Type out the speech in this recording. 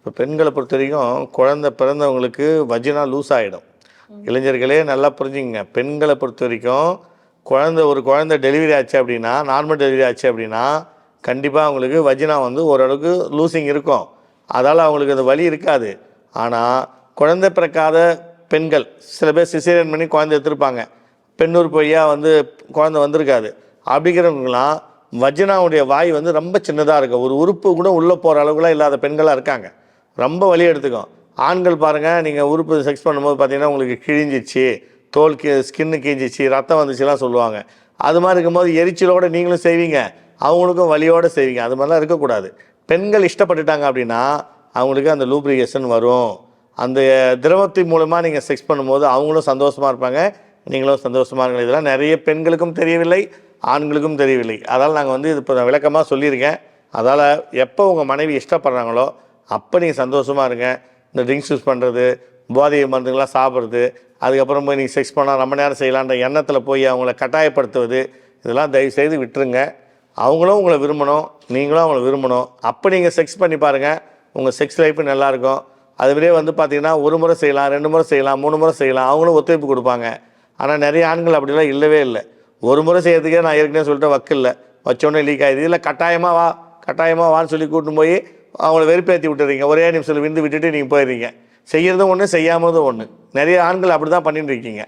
இப்போ பெண்களை பொறுத்த வரைக்கும் குழந்தை பிறந்தவங்களுக்கு வஜினா லூஸ் ஆகிடும். இளைஞர்களே நல்லா புரிஞ்சுங்க. பெண்களை பொறுத்த வரைக்கும் ஒரு குழந்தை டெலிவரி ஆச்சு அப்படின்னா, நார்மல் டெலிவரி ஆச்சு அப்படின்னா, கண்டிப்பாக அவங்களுக்கு வஜினா வந்து ஓரளவுக்கு லூசிங் இருக்கும். அதால் அவங்களுக்கு அந்த வலி இருக்காது. ஆனால் குழந்தை பிறக்காத பெண்கள் சில பேர் சிசேரியன் பண்ணி குழந்தை எடுத்திருப்பாங்க. பெண்ணூர் வழியாக வந்து குழந்தை வந்திருக்காது. அப்படிங்கிறவங்களாம் வஜினாவுடைய வாய் வந்து ரொம்ப சின்னதாக இருக்கும். ஒரு உறுப்பு கூட உள்ளே போகிற அளவுக்குலாம் இல்லாத பெண்களாக இருக்காங்க. ரொம்ப வலி எடுத்துக்கும். ஆண்கள் பாருங்கள், நீங்கள் உறுப்பு செக்ஸ் பண்ணும்போது பார்த்தீங்கன்னா உங்களுக்கு கிழிஞ்சிச்சு, தோல் ஸ்கின்னு கிழிஞ்சிச்சு, ரத்தம் வந்துச்சுலாம் சொல்லுவாங்க. அது மாதிரி இருக்கும்போது எரிச்சலோடு நீங்களும் செய்வீங்க, அவங்களுக்கும் வலியோடு செய்வீங்க. அது மாதிரிலாம் இருக்கக்கூடாது. பெண்கள் இஷ்டப்பட்டுட்டாங்க அப்படின்னா அவங்களுக்கு அந்த லூப்ரிகேஷன் வரும். அந்த திரவத்தின் மூலமாக நீங்கள் செக்ஸ் பண்ணும்போது அவங்களும் சந்தோஷமாக இருப்பாங்க, நீங்களும் சந்தோஷமாக இருங்க. இதெல்லாம் நிறைய பெண்களுக்கும் தெரியவில்லை, ஆண்களுக்கும் தெரியவில்லை. அதால் நாங்கள் வந்து இது இப்போ விளக்கமாக சொல்லியிருக்கேன். அதால் எப்போ உங்கள் மனைவி இஷ்டப்படுறாங்களோ அப்போ நீங்கள் சந்தோஷமாக இருங்க. இந்த ட்ரிங்க்ஸ் யூஸ் பண்ணுறது, போதை மருந்துகள்லாம் சாப்பிட்றது, அதுக்கப்புறம் போய் நீங்கள் செக்ஸ் பண்ணால் ரொம்ப நேரம் செய்யலான்ற எண்ணத்தில் போய் அவங்கள கட்டாயப்படுத்துவது, இதெல்லாம் தயவுசெய்து விட்டுருங்க. அவங்களும் உங்களை விரும்பணும், நீங்களும் அவங்கள விரும்பணும். அப்போ நீங்கள் செக்ஸ் பண்ணி பாருங்கள், உங்கள் செக்ஸ் லைஃப்பு நல்லாயிருக்கும். அதுமாதிரியே வந்து பார்த்திங்கன்னா 1 முறை செய்யலாம், 2 முறை செய்யலாம், 3 முறை செய்யலாம், அவங்களும் ஒத்துழைப்பு கொடுப்பாங்க. ஆனால் நிறைய ஆண்கள் அப்படிலாம் இல்லவே இல்லை. 1 முறை செய்கிறதுக்கே நான் ஏற்கனவே சொல்லிட்டு வக்கில்லை, வச்சோடனே லீக் ஆகிடுது. இல்லை கட்டாயமாக வான்னு சொல்லி கூட்டின்னு போய் அவங்கள வெறுப்பேற்றி விட்டுறீங்க. ஒரே நிமிஷத்தில் விழுந்து விட்டுட்டு நீங்கள் போயிடுறீங்க. செய்கிறதும் ஒன்று, செய்யாமதும் ஒன்று. நிறைய ஆண்கள் அப்படி தான் பண்ணிட்டு இருக்கீங்க.